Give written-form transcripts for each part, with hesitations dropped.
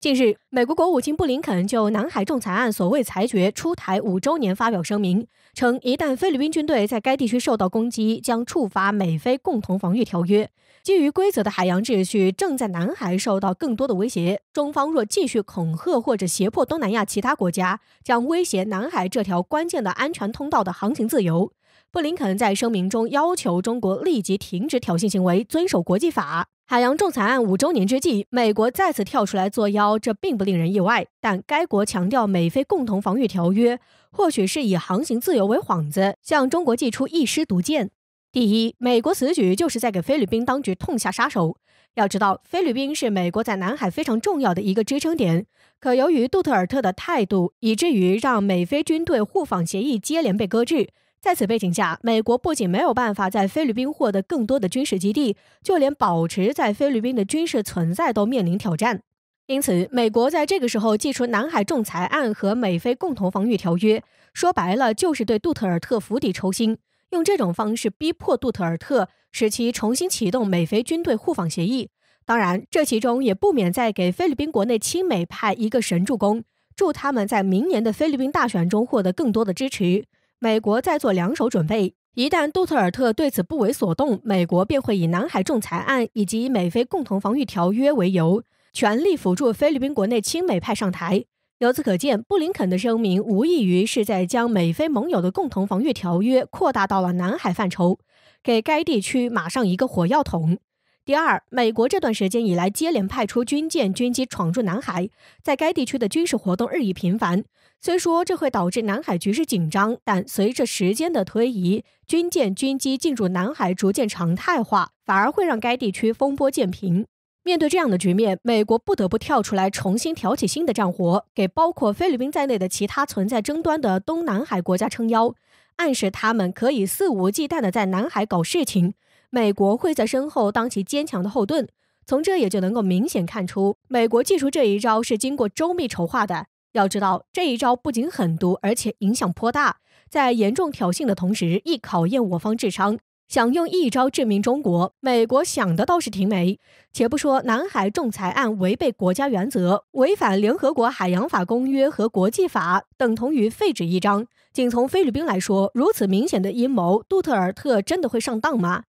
近日，美国国务卿布林肯就南海仲裁案所谓裁决出台5周年发表声明，称一旦菲律宾军队在该地区受到攻击，将触发美菲共同防御条约。基于规则的海洋秩序正在南海受到更多的威胁，中方若继续恐吓或者胁迫东南亚其他国家，将威胁南海这条关键的安全通道的航行自由。布林肯在声明中要求中国立即停止挑衅行为，遵守国际法。海洋仲裁案5周年之际，美国再次跳出来作妖，这并不令人意外。但该国强调美菲共同防御条约，或许是以航行自由为幌子，向中国祭出一支毒箭。第一，美国此举就是在给菲律宾当局痛下杀手。要知道，菲律宾是美国在南海非常重要的一个支撑点，可由于杜特尔特的态度，以至于让美菲军队互访协议接连被搁置。在此背景下，美国不仅没有办法在菲律宾获得更多的军事基地，就连保持在菲律宾的军事存在都面临挑战。因此，美国在这个时候祭出南海仲裁案和美菲共同防御条约，说白了就是对杜特尔特釜底抽薪，用这种方式逼迫杜特尔特，使其重新启动美菲军队互访协议。当然，这其中也不免在给菲律宾国内亲美派一个神助攻，助他们在明年的菲律宾大选中获得更多的支持。美国在做两手准备，一旦杜特尔特对此不为所动，美国便会以南海仲裁案以及美菲共同防御条约为由，全力辅助菲律宾国内亲美派上台。由此可见，布林肯的声明无异于是在将美菲盟友的共同防御条约扩大到了南海范畴，给该地区马上一个火药桶。第二，美国这段时间以来接连派出军舰、军机闯入南海，在该地区的军事活动日益频繁。虽说这会导致南海局势紧张，但随着时间的推移，军舰、军机进入南海逐渐常态化，反而会让该地区风波渐平。面对这样的局面，美国不得不跳出来重新挑起新的战火，给包括菲律宾在内的其他存在争端的东南海国家撑腰，暗示他们可以肆无忌惮地在南海搞事情，美国会在身后当其坚强的后盾。从这也就能够明显看出，美国祭出这一招是经过周密筹划的。要知道，这一招不仅狠毒，而且影响颇大，在严重挑衅的同时，亦考验我方智商。想用一招致命中国，美国想的倒是挺美。且不说南海仲裁案违背国家原则，违反联合国海洋法公约和国际法，等同于废纸一张。仅从菲律宾来说，如此明显的阴谋，杜特尔特真的会上当吗？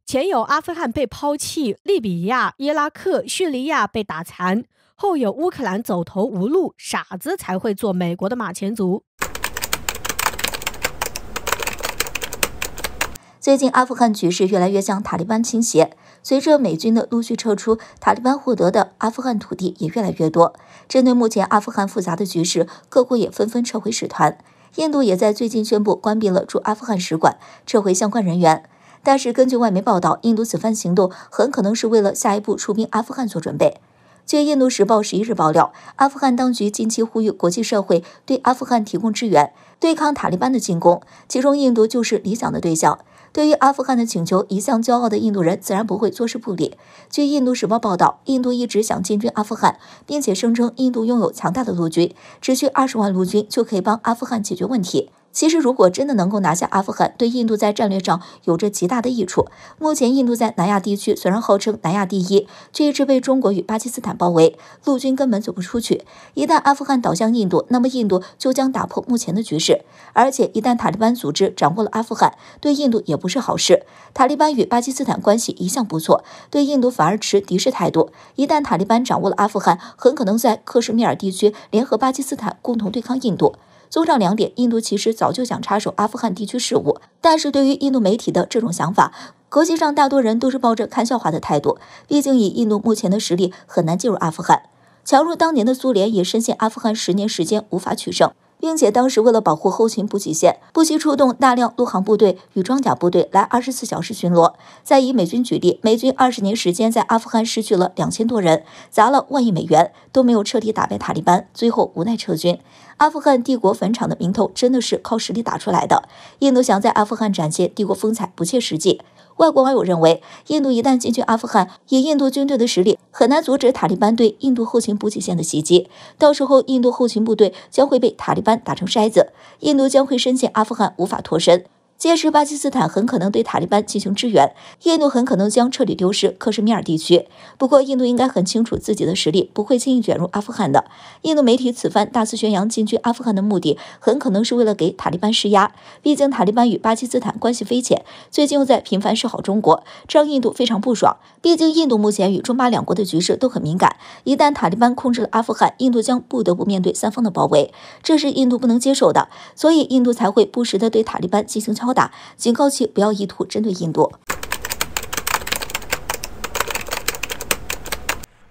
前有阿富汗被抛弃，利比亚、伊拉克、叙利亚被打残，后有乌克兰走投无路，傻子才会做美国的马前卒。最近阿富汗局势越来越向塔利班倾斜，随着美军的陆续撤出，塔利班获得的阿富汗土地也越来越多。针对目前阿富汗复杂的局势，各国也纷纷撤回使团。印度也在最近宣布关闭了驻阿富汗使馆，撤回相关人员。但是根据外媒报道，印度此番行动很可能是为了下一步出兵阿富汗做准备。据印度时报11日爆料，阿富汗当局近期呼吁国际社会对阿富汗提供支援，对抗塔利班的进攻，其中印度就是理想的对象。对于阿富汗的请求，一向骄傲的印度人自然不会坐视不理。据印度时报报道，印度一直想进军阿富汗，并且声称印度拥有强大的陆军，只需20万陆军就可以帮阿富汗解决问题。其实，如果真的能够拿下阿富汗，对印度在战略上有着极大的益处。目前，印度在南亚地区虽然号称南亚第一，却一直被中国与巴基斯坦包围，陆军根本走不出去。一旦阿富汗倒向印度，那么印度就将打破目前的局势。而且，一旦塔利班组织掌握了阿富汗，对印度也不是好事。塔利班与巴基斯坦关系一向不错，对印度反而持敌视态度。一旦塔利班掌握了阿富汗，很可能在克什米尔地区联合巴基斯坦共同对抗印度。综上两点，印度其实早就想插手阿富汗地区事务，但是对于印度媒体的这种想法，国际上大多人都是抱着看笑话的态度。毕竟以印度目前的实力，很难进入阿富汗。强如当年的苏联也深陷阿富汗10年时间无法取胜，并且当时为了保护后勤补给线，不惜出动大量陆航部队与装甲部队来24小时巡逻。再以美军举例，美军20年时间在阿富汗失去了2000多人，砸了万亿美元，都没有彻底打败塔利班，最后无奈撤军。阿富汗帝国坟场的名头真的是靠实力打出来的。印度想在阿富汗展现帝国风采不切实际。外国网友认为，印度一旦进军阿富汗，以印度军队的实力，很难阻止塔利班对印度后勤补给线的袭击。到时候，印度后勤部队将会被塔利班打成筛子，印度将会深陷阿富汗无法脱身。届时巴基斯坦很可能对塔利班进行支援，印度很可能将彻底丢失克什米尔地区。不过，印度应该很清楚自己的实力，不会轻易卷入阿富汗的。印度媒体此番大肆宣扬进军阿富汗的目的，很可能是为了给塔利班施压。毕竟塔利班与巴基斯坦关系匪浅，最近又在频繁示好中国，这让印度非常不爽。毕竟印度目前与中巴两国的局势都很敏感，一旦塔利班控制了阿富汗，印度将不得不面对三方的包围，这是印度不能接受的，所以印度才会不时地对塔利班进行敲打，警告其不要意图针对印度。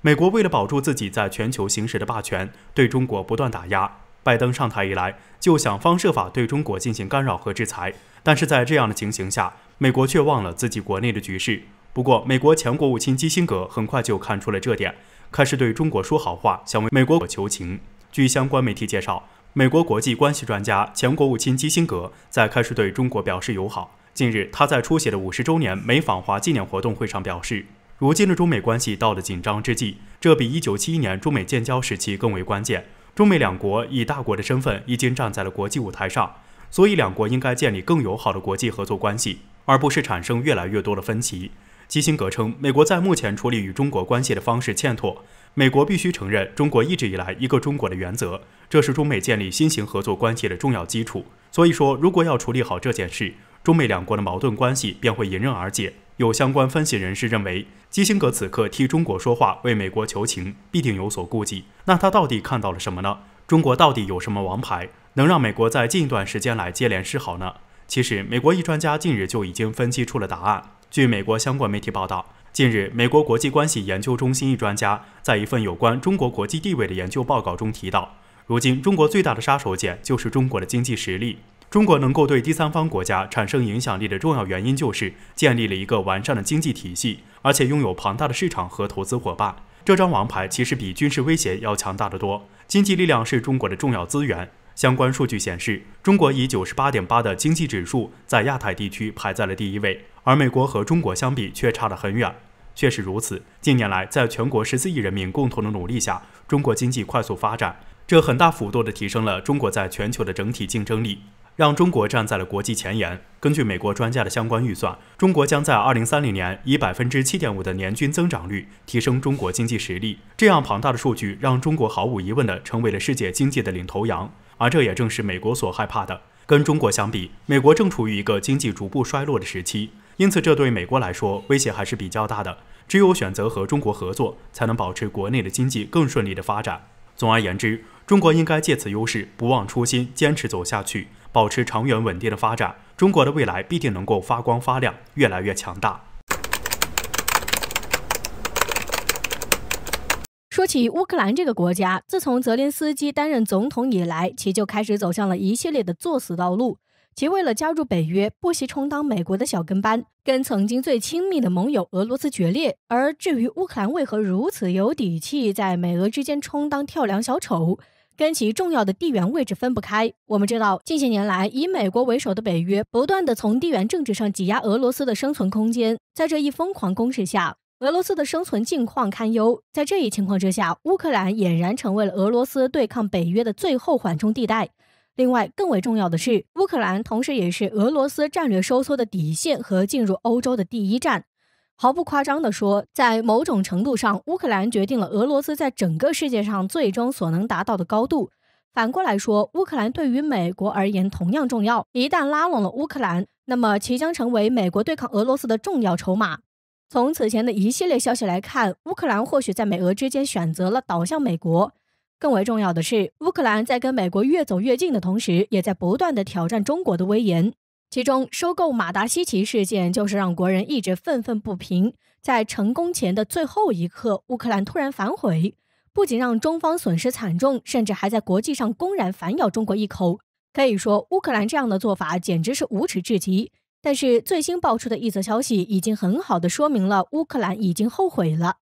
美国为了保住自己在全球行使的霸权，对中国不断打压。拜登上台以来，就想方设法对中国进行干扰和制裁，但是在这样的情形下，美国却忘了自己国内的局势。不过，美国前国务卿基辛格很快就看出了这点，开始对中国说好话，想为美国求情。据相关媒体介绍，美国国际关系专家、前国务卿基辛格在开始对中国表示友好。近日，他在出席的50周年美访华纪念活动会上表示，如今的中美关系到了紧张之际，这比1971年中美建交时期更为关键。中美两国以大国的身份已经站在了国际舞台上，所以两国应该建立更友好的国际合作关系，而不是产生越来越多的分歧。基辛格称，美国在目前处理与中国关系的方式欠妥，美国必须承认中国一直以来一个中国的原则，这是中美建立新型合作关系的重要基础。所以说，如果要处理好这件事，中美两国的矛盾关系便会迎刃而解。有相关分析人士认为，基辛格此刻替中国说话，为美国求情，必定有所顾忌。那他到底看到了什么呢？中国到底有什么王牌，能让美国在近一段时间来接连示好呢？其实，美国一专家近日就已经分析出了答案。据美国相关媒体报道，近日，美国国际关系研究中心一专家在一份有关中国国际地位的研究报告中提到，如今中国最大的杀手锏就是中国的经济实力。中国能够对第三方国家产生影响力的重要原因就是建立了一个完善的经济体系，而且拥有庞大的市场和投资伙伴。这张王牌其实比军事威胁要强大得多。经济力量是中国的重要资源。相关数据显示，中国以 98.8 的经济指数在亚太地区排在了第1位，而美国和中国相比却差得很远。确实如此，近年来在全国14亿人民共同的努力下，中国经济快速发展，这很大幅度地提升了中国在全球的整体竞争力，让中国站在了国际前沿。根据美国专家的相关预算，中国将在2030年以 7.5% 的年均增长率提升中国经济实力。这样庞大的数据让中国毫无疑问地成为了世界经济的领头羊，而这也正是美国所害怕的。跟中国相比，美国正处于一个经济逐步衰落的时期，因此这对美国来说威胁还是比较大的。只有选择和中国合作，才能保持国内的经济更顺利的发展。总而言之，中国应该借此优势，不忘初心，坚持走下去，保持长远稳定的发展，中国的未来必定能够发光发亮，越来越强大。说起乌克兰这个国家，自从泽连斯基担任总统以来，其就开始走向了一系列的作死道路。其为了加入北约，不惜充当美国的小跟班，跟曾经最亲密的盟友俄罗斯决裂。而至于乌克兰为何如此有底气在美俄之间充当跳梁小丑，跟其重要的地缘位置分不开。我们知道，近些年来以美国为首的北约不断地从地缘政治上挤压俄罗斯的生存空间，在这一疯狂攻势下，俄罗斯的生存境况堪忧。在这一情况之下，乌克兰俨然成为了俄罗斯对抗北约的最后缓冲地带。另外，更为重要的是，乌克兰同时也是俄罗斯战略收缩的底线和进入欧洲的第一站。毫不夸张地说，在某种程度上，乌克兰决定了俄罗斯在整个世界上最终所能达到的高度。反过来说，乌克兰对于美国而言同样重要。一旦拉拢了乌克兰，那么其将成为美国对抗俄罗斯的重要筹码。从此前的一系列消息来看，乌克兰或许在美俄之间选择了倒向美国。更为重要的是，乌克兰在跟美国越走越近的同时，也在不断地挑战中国的威严。其中，收购马达西奇事件就是让国人一直愤愤不平。在成功前的最后一刻，乌克兰突然反悔，不仅让中方损失惨重，甚至还在国际上公然反咬中国一口。可以说，乌克兰这样的做法简直是无耻至极。但是，最新爆出的一则消息已经很好地说明了乌克兰已经后悔了。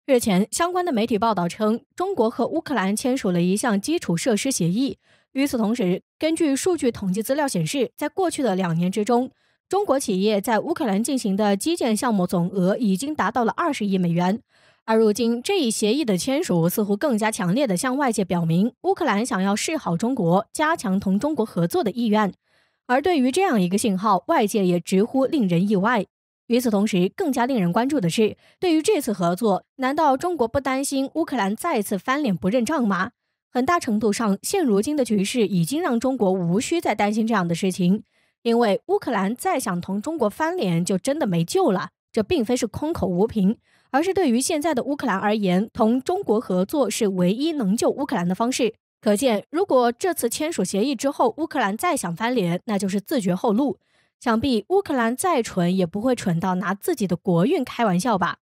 日前，相关的媒体报道称，中国和乌克兰签署了一项基础设施协议。与此同时，根据数据统计资料显示，在过去的2年之中，中国企业在乌克兰进行的基建项目总额已经达到了20亿美元。而如今，这一协议的签署似乎更加强烈地向外界表明，乌克兰想要示好中国，加强同中国合作的意愿。而对于这样一个信号，外界也直呼令人意外。与此同时，更加令人关注的是，对于这次合作，难道中国不担心乌克兰再次翻脸不认账吗？很大程度上，现如今的局势已经让中国无需再担心这样的事情，因为乌克兰再想同中国翻脸，就真的没救了。这并非是空口无凭，而是对于现在的乌克兰而言，同中国合作是唯一能救乌克兰的方式。可见，如果这次签署协议之后，乌克兰再想翻脸，那就是自绝后路。想必乌克兰再蠢也不会蠢到拿自己的国运开玩笑吧。